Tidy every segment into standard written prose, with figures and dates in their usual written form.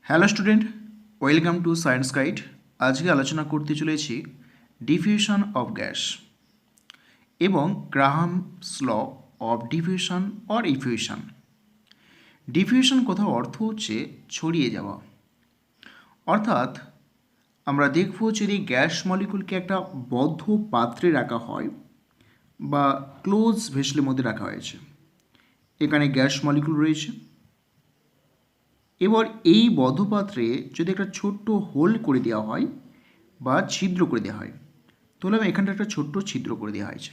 Hello student, welcome to science guide. আজকে আলোচনা করতে চলেছি ডিফিউশন অফ গ্যাস এবং Graham's law of diffusion or effusion. Diffusion কথার অর্থ হচ্ছে ছড়িয়ে যাওয়া, অর্থাৎ আমরা দেখব যদি গ্যাস মলিকুলকে একটা বদ্ধ পাত্রে রাখা হয় বা ক্লোজ ভেসেলের মধ্যে রাখা হয়েছে, এখানে গ্যাস মলিকুল রয়েছে। এবার এই বদ্ধ পাত্রে যদি একটা ছোট্ট হোল করে দেওয়া হয় বা ছিদ্র করে দেওয়া হয়, তাহলে এখানটা একটা ছোট্ট ছিদ্র করে দেওয়া হয়েছে,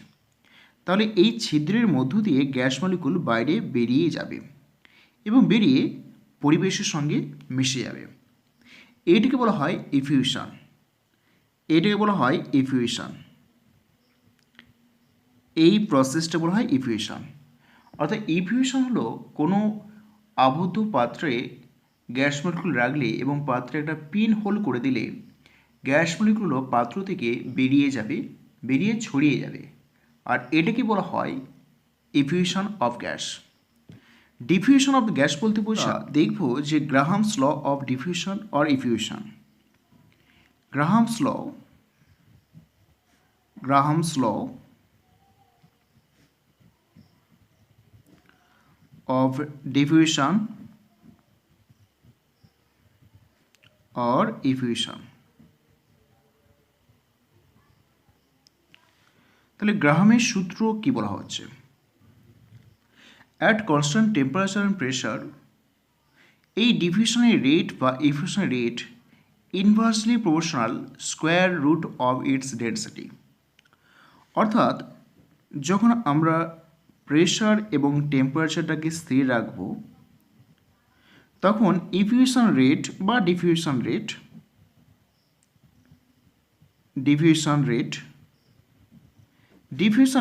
তাহলে এই ছিদ্রের মধ্য দিয়ে গ্যাস মলিকুল বাইরে বেরিয়ে যাবে এবং বেরিয়ে পরিবেশের সঙ্গে মিশে যাবে। এইটিকে বলা হয় ইফিউশন। এটাকে বলা হয় ইফিউশন। এই প্রসেসটা বলা হয় ইফিউশন। অর্থাৎ ইফিউশন হলো কোনো আবদ্ধ পাত্রে গ্যাস মলিকুল রাখলে এবং পাত্রে একটা পিন হোল করে দিলে গ্যাস মলিকুলগুলো পাত্র থেকে বেরিয়ে যাবে, বেরিয়ে ছড়িয়ে যাবে, আর এটাকে বলা হয় effusion of gas. Diffusion of gas বলতে বোঝা দেখব যে Graham's law of diffusion or effusion. Graham's law of diffusion or effusion। তাহলে গ্রাহামের সূত্র কি বলা হচ্ছে? At constant temperature and pressure এই ডিফিউশনের রেট বা ইফিউশনের rate inversely proportional square root of its density. অর্থাৎ যখন আমরা প্রেশার এবং টেম্পারেচারটাকে স্থির রাখব, তখন ইফিউশন রেট বা ডিফিউশন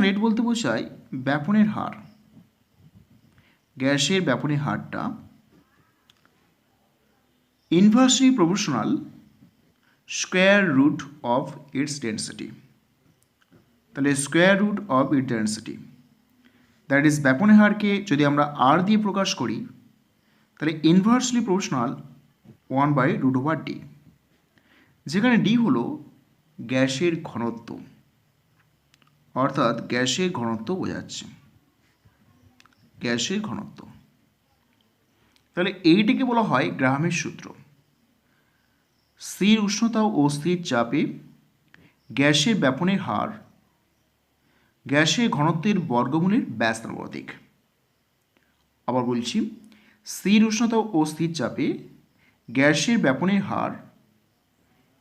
রেট বলতে বোঝায় ব্যাপনের হার, গ্যাসের ব্যাপনের হারটা inversely proportional square root of its density. তাহলে square root of its density, that is ব্যাপনের হারকে যদি আমরা আর দিয়ে প্রকাশ করি, তাহলে ইনভার্সলি প্রপোর্শনাল 1/√D, যেখানে ডি হলো গ্যাসের ঘনত্ব, অর্থাৎ গ্যাসের ঘনত্ব বোঝাচ্ছে, গ্যাসের ঘনত্ব। তাহলে এইটিকে বলা হয় গ্রাহামের সূত্র। স্থির উষ্ণতা ও স্থির চাপে গ্যাসের ব্যাপনের হার গ্যাসের ঘনত্বের বর্গমূলের ব্যস্তানুপাতিক। আবার বলছি, স্থির উষ্ণতা ও স্থির চাপে গ্যাসের ব্যাপনের হার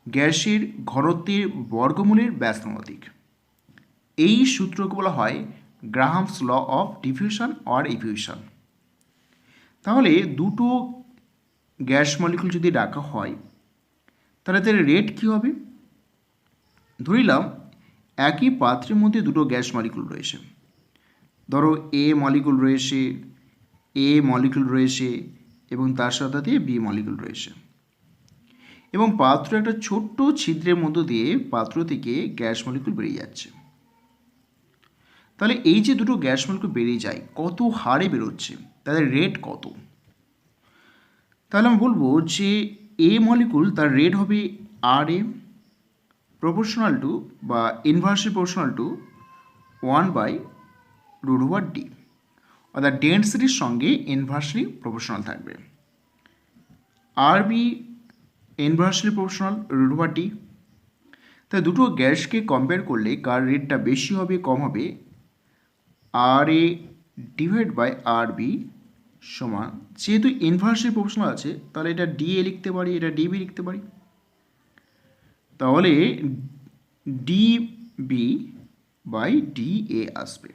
গ্যাসের ঘনত্বের বর্গমূলের ব্যস্তানুপাতিক। এই সূত্রকে বলা হয় Graham's law of diffusion or effusion. তাহলে দুটো গ্যাস মলিকুল যদি রাখা হয়, তাহলে তাদের রেট কী হবে? ধরিলাম একই পাত্রের মধ্যে দুটো গ্যাস মলিকুল রয়েছে। ধরো এ মলিকুল রয়েছে এবং তার সাথে বি মলিকুল রয়েছে, এবং পাত্র একটা ছোট্ট ছিদ্রের মধ্য দিয়ে পাত্র থেকে গ্যাস মলিকুল বেরিয়ে যাচ্ছে। তাহলে এই যে দুটো গ্যাস মলিকুল বেরিয়ে যায়, কত হারে বেরোচ্ছে, তাদের রেট কত? তাহলে আমি বলবো যে এ মলিকুল তার রেট হবে RA প্রপোর্শনাল টু বা ইনভার্সলি প্রপোর্শনাল টু 1/√D, অর্থাৎ ডেন্সিটির সঙ্গে ইনভার্সলি প্রপোর্শনাল থাকবে। RB inversely proportional √D। তাই দুটো গ্যাসকে কম্পেয়ার করলে কার রেটটা বেশি হবে কম হবে, RA ডিভাইড বাই RB সমান, যেহেতু ইনভার্সলি প্রপোর্শনাল আছে তাহলে এটা DA লিখতে পারি, এটা DB লিখতে পারি। তাহলে DB বাই DA আসবে।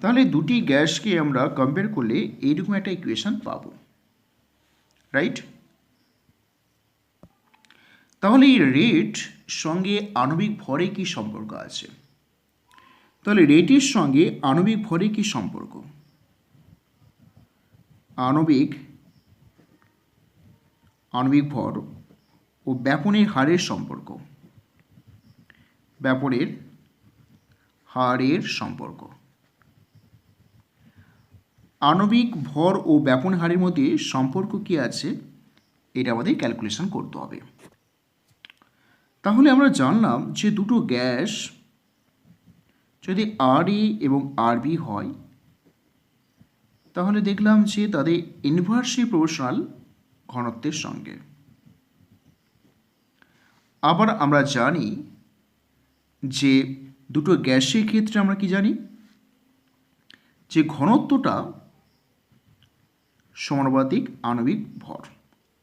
তাহলে দুটি গ্যাসকে আমরা কম্পেয়ার করলে এইরকম একটা ইকুয়েশন পাবো, রাইট? তাহলে এই রেট সঙ্গে আণবিক ভরে কি সম্পর্ক আছে? তাহলে রেটের সঙ্গে আণবিক ভরে কি সম্পর্ক? আণবিক ভর ও ব্যাপনের হারের সম্পর্ক, আণবিক ভর ও ব্যাপন হারের মধ্যে সম্পর্ক কি আছে এটা আমাদের ক্যালকুলেশন করতে হবে। তাহলে আমরা জানলাম যে দুটো গ্যাস যদি RA এবং RB হয় তাহলে দেখলাম যে তাদের ইনভার্সলি প্রপোর্শনাল ঘনত্বের সঙ্গে। আবার আমরা জানি যে দুটো গ্যাসের ক্ষেত্রে আমরা কি জানি যে ঘনত্বটা সমানুপাতিক আণবিক ভর,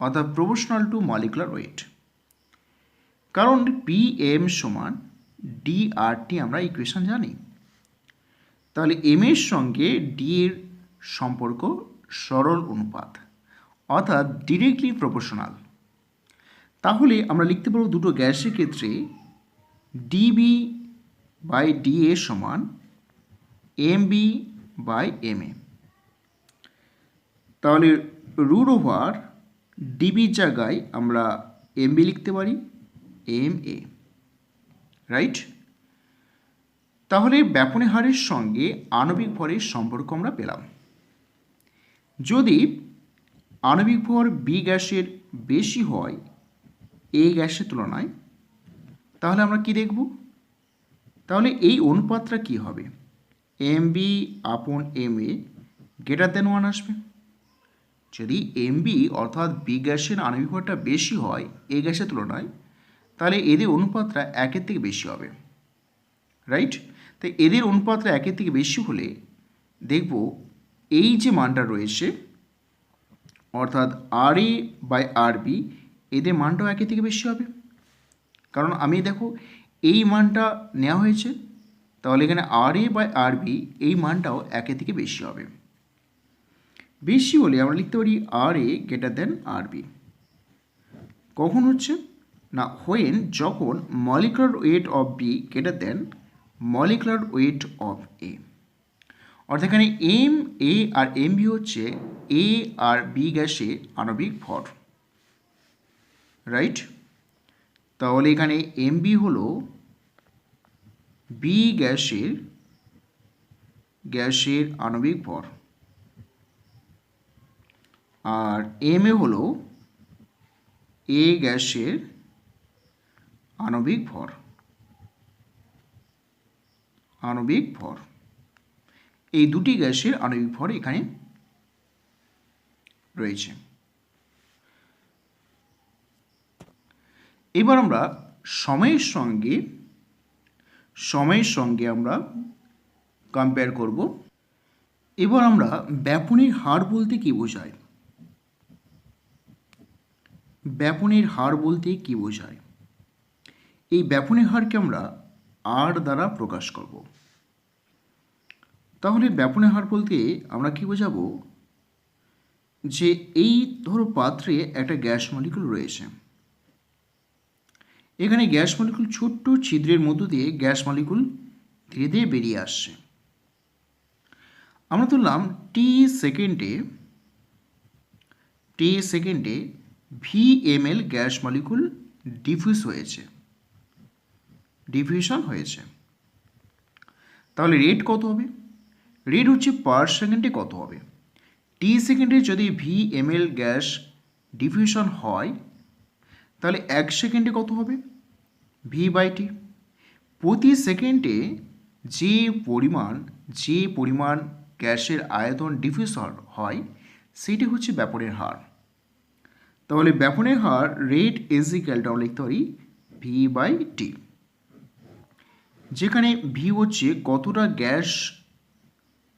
অর্থাৎ প্রপোর্শনাল টু মলিকুলার ওয়েট। কারণ PM সমান DRT আমরা ইকুয়েশন জানি। তাহলে M এর সঙ্গে D এর সম্পর্ক সরল অনুপাত, অর্থাৎ ডিরেক্টলি প্রপোর্শনাল। তাহলে আমরা লিখতে পারবো দুটো গ্যাসের ক্ষেত্রে DB/DA সমান MB/MA। তাহলে রুট ওভার ডিবির জায়গায় আমরা MB লিখতে পারি MA, রাইট। তাহলে ব্যাপনের হারের সঙ্গে আণবিক ভরের সম্পর্ক আমরা পেলাম। যদি আণবিক ভর B গ্যাসের বেশি হয় A গ্যাসের তুলনায় তাহলে আমরা কি দেখব? তাহলে এই অনুপাতটা কি হবে? MB/MA > 1 আসবে। যদি MB অর্থাৎ B গ্যাসের আণবিক ভরটা বেশি হয় A গ্যাসের তুলনায় তাহলে এদের অনুপাতটা 1-এর থেকে বেশি হবে, রাইট। তাই এদের অনুপাতটা 1-এর থেকে বেশি হলে দেখব এই যে মানটা রয়েছে অর্থাৎ RA/RB এদের মানটাও 1-এর থেকে বেশি হবে। কারণ আমি দেখো এই মানটা নেওয়া হয়েছে, তাহলে এখানে RA/RB এই মানটাও 1-এর থেকে বেশি হবে। বেশি হলে আমরা লিখতে পারি RA > RB। কখন হচ্ছে না, হোয়েন যখন molecular weight of B > molecular weight of A। অর্থাৎ এখানে MA আর MB হচ্ছে A আর B গ্যাসের আণবিক ভর, রাইট। তাহলে এখানে MB হলো B গ্যাসের আণবিক ভর আর MA হলো A গ্যাসের আণবিক ভর। এই দুটি গ্যাসের আণবিক ভর এখানে রয়েছে। এবার আমরা সময়ের সঙ্গে আমরা কম্পেয়ার করব। এবার আমরা ব্যাপনের হার বলতে কি বোঝায়? ব্যাপনের হার বলতে কি বোঝায়? এই ব্যাপনের হারকে আমরা R দ্বারা প্রকাশ করব। তাহলে ব্যাপনের হার বলতে আমরা কি বোঝাবো যে এই ধরো পাত্রে একটা গ্যাস মলিকুল রয়েছে, এখানে গ্যাস মলিকুল ছোট্ট ছিদ্রের মধ্য দিয়ে গ্যাস মলিকুল ধীরে ধীরে বেরিয়ে আসছে। আমরা ধরলাম টি সেকেন্ডে VmL গ্যাস মলিকুল ডিফিউশন হয়েছে। তাহলে রেট কত হবে? রেট হচ্ছে পার সেকেন্ডে কত হবে? টি সেকেন্ডে যদি VmL গ্যাস ডিফিউশন হয় তাহলে 1 সেকেন্ডে কত হবে? V/T। প্রতি সেকেন্ডে যে পরিমাণ গ্যাসের আয়তন ডিফিউশন হয় সেটি হচ্ছে ব্যাপনের হার। তাহলে ব্যাপনের হার রেট আমরা লিখতে পারি V/T, যেখানে V হচ্ছে কতটা গ্যাস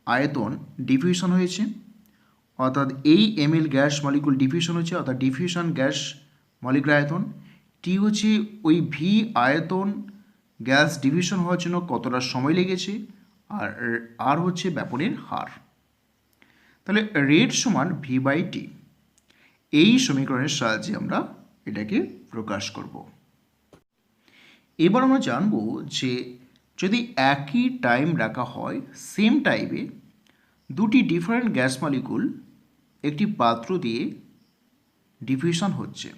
আয়তন ডিফিউশন হয়েছে, অর্থাৎ এই ml গ্যাস মলিকুল ডিফিউশন হচ্ছে অর্থাৎ ডিফিউশন গ্যাস মলিকুল আয়তন। টি হচ্ছে ওই V আয়তন গ্যাস ডিফিউশন হওয়ার জন্য কতটা সময় লেগেছে, আর আর হচ্ছে ব্যাপনের হার। তাহলে রেট সমান V/T। এই সমীকরণের সাহায্যে আমরা এটাকে প্রকাশ করব। এবার আমরা জানব যে যদি একই টাইম রাখা হয়, সেম টাইমে দুটি ডিফারেন্ট গ্যাস মলিকুল একটি পাত্র দিয়ে ডিফিউশন হচ্ছে,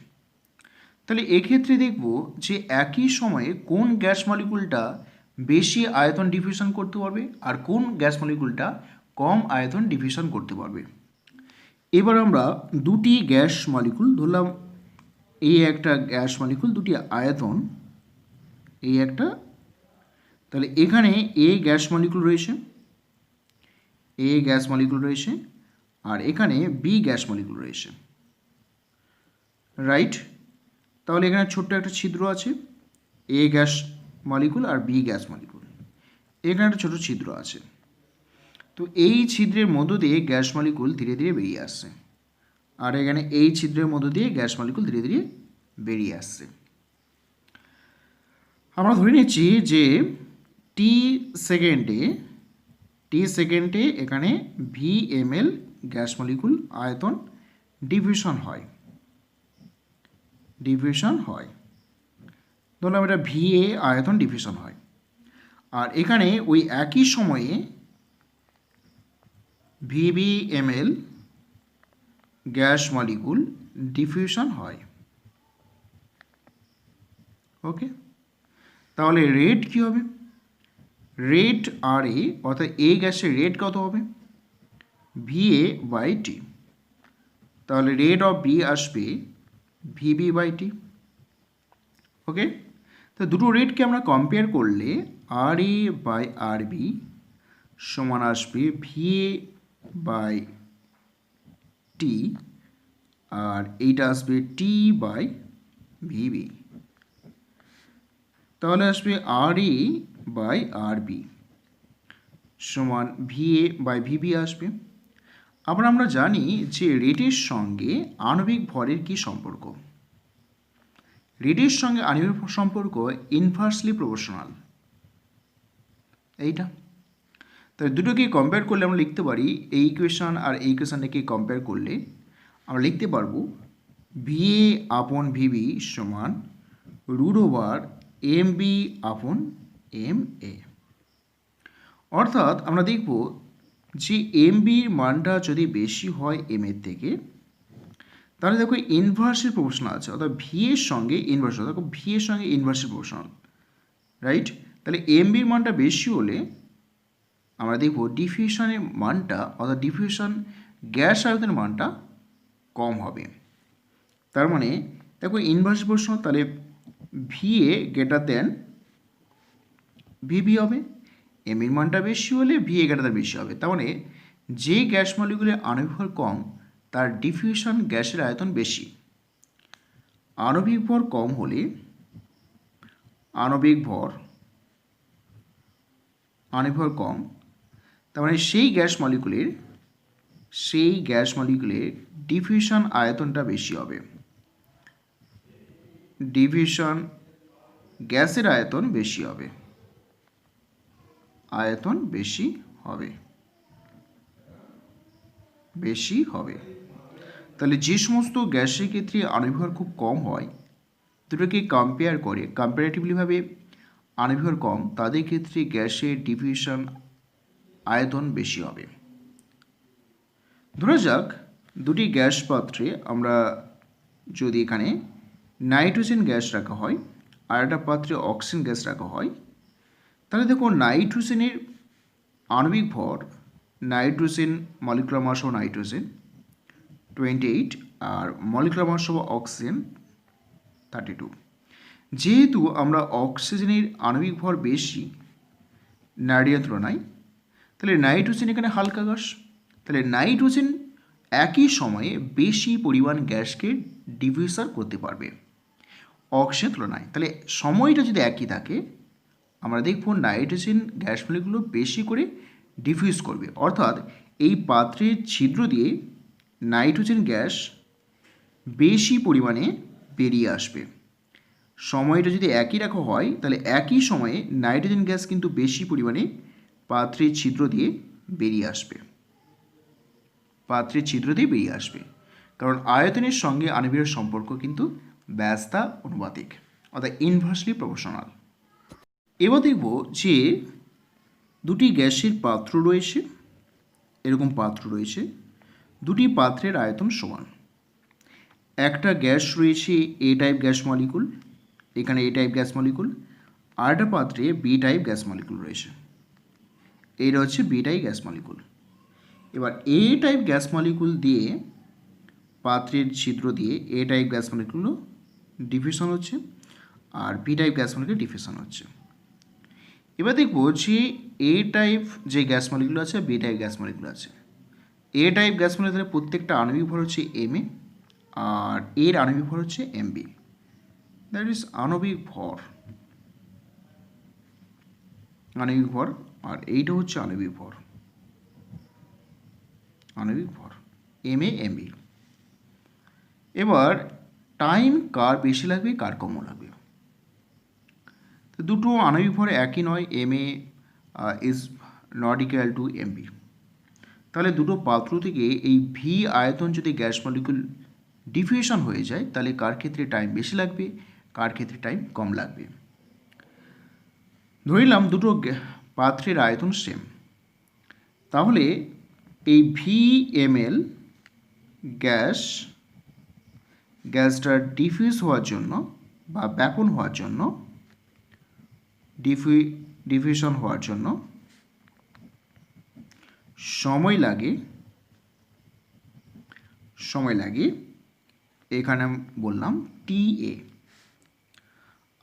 তাহলে এক্ষেত্রে দেখব যে একই সময়ে কোন গ্যাস মলিকুলটা বেশি আয়তন ডিফিউশন করতে পারবে আর কোন গ্যাস মলিকুলটা কম আয়তন ডিফিউশন করতে পারবে। এবার আমরা দুটি গ্যাস মলিকুল ধরলাম এই একটা গ্যাস মলিকুল, দুটি আয়তন, এই একটা, তাহলে এখানে এ গ্যাস মলিকুল রয়েছে, এ গ্যাস মলিকুল রয়েছে, আর এখানে বি গ্যাস মলিকুল রয়েছে, রাইট। তাহলে এখানে ছোট্ট একটা ছিদ্র আছে, এ গ্যাস মলিকুল আর বি গ্যাস মলিকুল, এখানে একটা ছোটো ছিদ্র আছে। তো এই ছিদ্রের মধ্য দিয়ে গ্যাস মলিকুল ধীরে ধীরে বেরিয়ে আসছে, আর এখানে এই ছিদ্রের মধ্য দিয়ে গ্যাস মলিকুল ধীরে ধীরে বেরিয়ে আসছে। আমরা ধরে নিচ্ছি যে টি সেকেন্ডে এখানে VmL গ্যাস মলিকুল আয়তন ডিফিউশন হয়, ধরলাম এটা VA আয়তন ডিফিউশন হয়। আর এখানে ওই একই সময়ে VBmL গ্যাস মলিকুল ডিফিউশন হয়। ওকে, তাহলে রেট কী হবে? রেট RA অর্থাৎ এ গ্যাসের রেট কত হবে? VA/T। তাহলে রেট অফ বি আসবে VB/T। ওকে, তো দুটো রেটকে আমরা কম্পেয়ার করলে RA/RB সমান আসবে VA/T, আর এইটা আসবে T/VB। তাহলে আসবে RA/RB সমান VA/VB আসবে। আবার আমরা জানি যে রেটের সঙ্গে আণবিক ভরের কি সম্পর্ক? রেটের সঙ্গে আণবিক সম্পর্ক ইনভার্সলি প্রপোর্শনাল, এইটা। তাহলে দুটোকে কম্পেয়ার করলে আমরা লিখতে পারি, এই ইকুয়েশন আর এই ইকুয়েশনটাকে কম্পেয়ার করলে আমরা লিখতে পারবো VA/VB সমান √MB/MA। অর্থাৎ আমরা দেখব যে MBর মানটা যদি বেশি হয় M এর থেকে, তাহলে দেখো ইনভার্সলি প্রপোর্শনাল আছে, অর্থাৎ ভি এর সঙ্গে ইনভার্স, দেখো ভি এর সঙ্গে ইনভার্সলি প্রপোর্শনাল, রাইট। তাহলে MBর মানটা বেশি হলে আমরা দেখব ডিফিউশনের মানটা, অর্থাৎ ডিফিউশন গ্যাস আয়তনের মানটা কম হবে। তার মানে দেখো ইনভার্স প্রপোর্শনাল, তাহলে VA গ্রেটার দেন VB হবে, M এর মানটা বেশি হলে VA গ্রেটার দেন বেশি হবে। তার মানে যে গ্যাস মলিকুলের আণবিক ভর কম তার ডিফিউশন গ্যাসের আয়তন বেশি। আণবিক ভর কম হলে আণবিক ভর কম, তার মানে সেই গ্যাস মলিকুলের ডিফিউশন আয়তনটা বেশি হবে, ডিফিউশন গ্যাসের আয়তন বেশি হবে, বেশি হবে। তাহলে যে সমস্ত গ্যাসের ক্ষেত্রে আণবিক ভর খুব কম হয়, দুটোকে কম্পেয়ার করে কম্পারেটিভলিভাবে আণবিক ভর কম, তাদের ক্ষেত্রে গ্যাসের ডিফিউশন আয়তন বেশি হবে। ধরা যাক দুটি গ্যাস পাত্রে আমরা যদি এখানে নাইট্রোজেন গ্যাস রাখা হয় আর একটা পাত্রে অক্সিজেন গ্যাস রাখা হয়, তাহলে দেখো নাইট্রোজেনের আণবিক ভর, nitrogen molecular mass of nitrogen 28 আর মলিকুলার মাস অফ অক্সিজেন 32। যেহেতু আমরা অক্সিজেনের আণবিক ভর বেশি নাইট্রোজেনের তুলনায়, তাহলে নাইট্রোজেন এখানে হালকা গ্যাস, তাহলে নাইট্রোজেন একই সময়ে বেশি পরিমাণ গ্যাসকে ডিফিউসার করতে পারবে অক্সিজেনের তুলনায়। তাহলে সময়টা যদি একই থাকে, আমরা দেখব নাইট্রোজেন গ্যাস মলিকুলগুলো বেশি করে ডিফিউজ করবে, অর্থাৎ এই পাত্রের ছিদ্র দিয়ে নাইট্রোজেন গ্যাস বেশি পরিমাণে বেরিয়ে আসবে। সময়টা যদি একই রাখা হয়, তাহলে একই সময়ে নাইট্রোজেন গ্যাস কিন্তু বেশি পরিমাণে পাত্রের ছিদ্র দিয়ে বেরিয়ে আসবে, কারণ আয়তনের সঙ্গে আণবিক সম্পর্ক কিন্তু ব্যস্তা অনুপাতিক, অর্থাৎ ইনভার্সলি প্রপোর্শনাল। এবার দেখব যে দুটি গ্যাসের পাত্র রয়েছে, এরকম পাত্র রয়েছে, দুটি পাত্রের আয়তন সমান। একটা গ্যাস রয়েছে এ টাইপ গ্যাস মলিকুল, এখানে এ টাইপ গ্যাস মলিকুল, আর একটা পাত্রে বি টাইপ গ্যাস মলিকুল রয়েছে, এইটা হচ্ছে বি টাইপ গ্যাস মলিকুল। এবার এ টাইপ গ্যাস মলিকুল দিয়ে পাত্রের ছিদ্র দিয়ে এ টাইপ গ্যাস মলিকুলগুলো ডিফিউশন হচ্ছে, আর P type gas molecule diffusion হচ্ছে। এবার দেখব যে এ টাইপ যে গ্যাস মলিকুল আছে, বি টাইপ গ্যাস মলিকুল আছে। এ টাইপ গ্যাস মলিকুলের প্রত্যেকটা আণবিক ভর হচ্ছে এম এ, আর এর আণবিক ভর হচ্ছে এম বি। দ্যাট ইজ আণবিক ভর, আণবিক ভর, আর এইটা হচ্ছে আণবিক ভর, আণবিক ভর এম এ এম বি। এবার টাইম কার বেশি লাগবে, কার কম লাগবে? তো দুটো আণবিক ভর একই নয়, M A is not equal to M B. তাহলে দুটো পাত্র থেকে এই ভি আয়তন যদি গ্যাস মলিকুল ডিফিউশন হয়ে যায়, তাহলে কার ক্ষেত্রে টাইম বেশি লাগবে, কার ক্ষেত্রে টাইম কম লাগবে? ধরিলাম দুটো পাত্রের আয়তন সেম, তাহলে এই ভি এম এল গ্যাসটা ডিফিউজ হওয়ার জন্য বা ব্যাপন হওয়ার জন্য, ডিফিউশন হওয়ার জন্য সময় লাগে এখানে বললাম টি এ,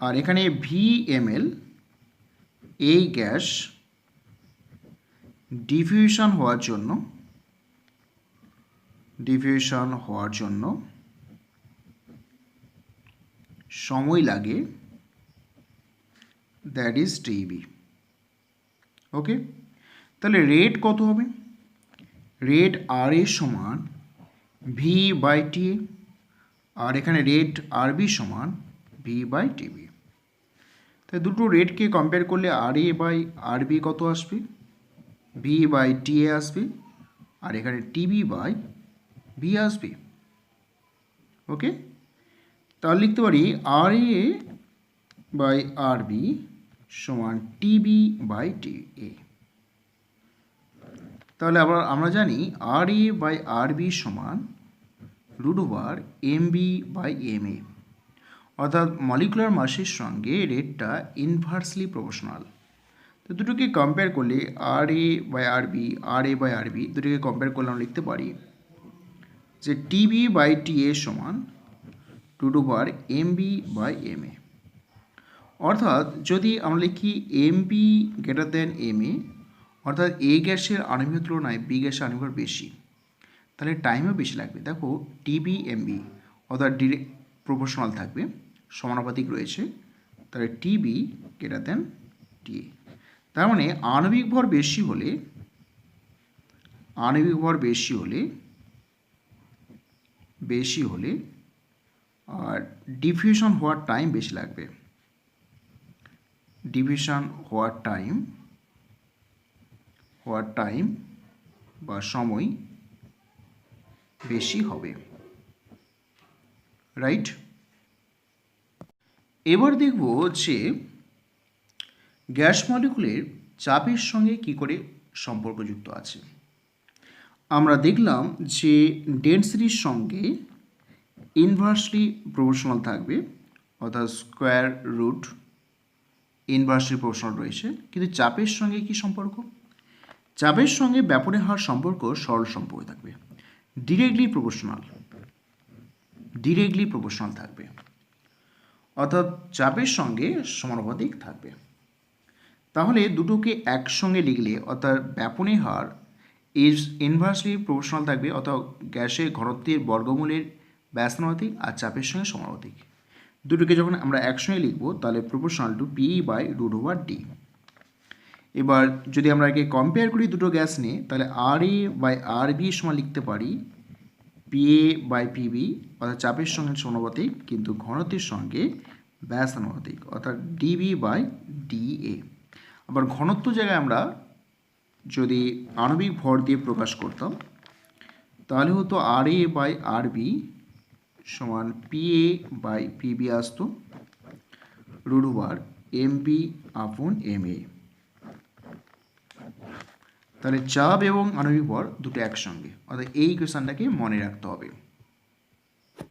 আর এখানে ভি এম এল এই গ্যাস ডিফিউশন হওয়ার জন্য সময় লাগে, দ্যাট ইজ টিবি। ওকে, তাহলে রেট কত হবে? রেট আর এ সমান ভি বাই টি এ, আর এখানে রেট আর বি সমান ভি বাই টিবি। তাই দুটো রেটকে কম্পেয়ার করলে আর এ বাই আর বি কত আসবে? ভি বাই টি এ আসবে, আর এখানে টিবি বাই বি আসবে। ওকে, তাহলে লিখতে পারি আর এ বাই আর বি সমান টিবি বাই টি এ। তাহলে আবার আমরা জানি আর এ বাই আর বি সমান √ M B by M A, অর্থাৎ মলিকুলার মাসের সঙ্গে রেটটা ইনভার্সলি প্রপোর্শনাল। তো দুটোকে কম্পেয়ার করলে আর এ বাই আর বি দুটোকে কম্পেয়ার করলে আমরা লিখতে পারি যে টিবি বাই টি এ সমান √ M B by M A. অর্থাৎ যদি আমরা লিখি M B greater than M A, অর্থাৎ এ গ্যাসের আণবিক তুলনায় বি গ্যাসের আণবিক বেশি, তাহলে টাইমও বেশি লাগবে। দেখো টিবি এম বি অর্থাৎ ডিরেক্ট প্রপোর্শনাল থাকবে, সমানুপাতিক রয়েছে, তাহলে টিবি গ্রেটার দেন টি এ। তার মানে আণবিক ভর বেশি হলে আর ডিফিউশন হওয়ার টাইম বেশি লাগবে, ডিফিউশন হওয়ার টাইম বা সময় বেশি হবে, রাইট? এবার দেখব যে গ্যাস মলিকুলের চাপের সঙ্গে কি করে সম্পর্কযুক্ত আছে। আমরা দেখলাম যে ডেন্সিটির সঙ্গে ইনভার্সলি প্রপোর্শনাল থাকবে, অর্থাৎ স্কোয়ার রুট ইনভার্সলি প্রপোর্শনাল রয়েছে, কিন্তু চাপের সঙ্গে কি সম্পর্ক? চাপের সঙ্গে ব্যাপনের হার সম্পর্ক সরল সম্পর্ক থাকবে, ডিরেক্টলি প্রপোর্শনাল থাকবে, অর্থাৎ চাপের সঙ্গে সমানুপাতিক থাকবে। তাহলে দুটোকে একসঙ্গে লিখলে অর্থাৎ ব্যাপনের হার ইজ ইনভার্সলি প্রপোর্শনাল থাকবে, অর্থাৎ গ্যাসের ঘনত্বের বর্গমূলের ব্যস্তানুপাতিক আর চাপের সঙ্গে সমানুপাতিক। দুটোকে যখন আমরা একসঙ্গে লিখব তাহলে proportional to P by √D. এবার যদি আমরা একে কম্পেয়ার করি দুটো গ্যাস নিয়ে, তাহলে আর এ বাই আর বি সমান লিখতে পারি পি এ বাই পিবি, অর্থাৎ চাপের সঙ্গে সমানুপাতিক কিন্তু ঘনত্বের সঙ্গে ব্যস্তানুপাতিক, অর্থাৎ ডিবি বাই ডিএ। আবার ঘনত্ব জায়গায় আমরা যদি আণবিক ভর দিয়ে প্রকাশ করতাম তাহলে হতো আর এ বাই আর বি সমান পি এ বাই পিবি আসতো √ এম বি আপন এম এ। তাহলে চাপ এবং আণবিক ভর দুটো একসঙ্গে, অর্থাৎ এই ইকুয়েশনটাকে মনে রাখতে হবে।